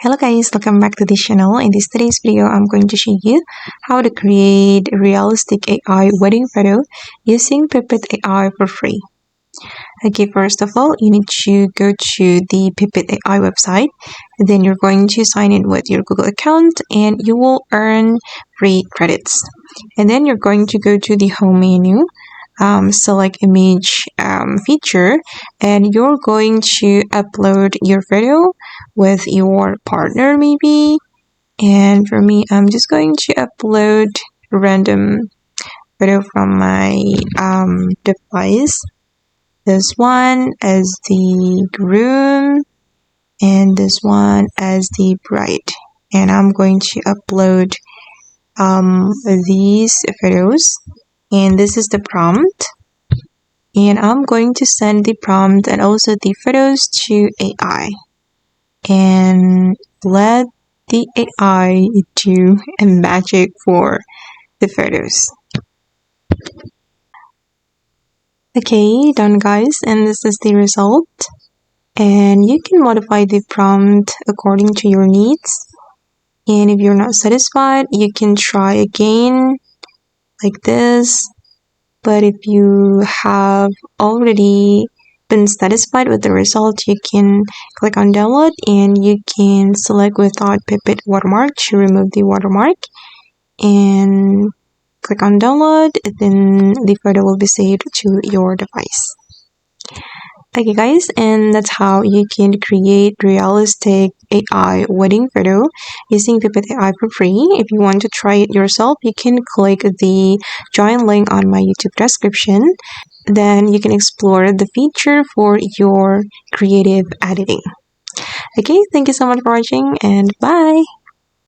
Hello guys, welcome back to this channel. In today's video, I'm going to show you how to create a realistic AI wedding photo using Pippit AI for free. Okay, first of all, you need to go to the Pippit AI website. Then you're going to sign in with your Google account and you will earn free credits. And then you're going to go to the home menu. Select image feature, and you're going to upload your photo with your partner maybe. And for me, I'm just going to upload a random photo from my device. This one as the groom and this one as the bride, and I'm going to upload these photos. And this is the prompt, and I'm going to send the prompt and also the photos to AI and let the AI do a magic for the photos. Okay, done guys, and this is the result. And you can modify the prompt according to your needs, and if you're not satisfied, you can try again like this. But if you have already been satisfied with the result, you can click on download and you can select without Pippit watermark to remove the watermark and click on download. Then the photo will be saved to your device. Okay guys, and that's how you can create realistic AI wedding photo using Pippit AI for free. If you want to try it yourself, you can click the join link on my YouTube description. Then you can explore the feature for your creative editing. Okay, thank you so much for watching and bye!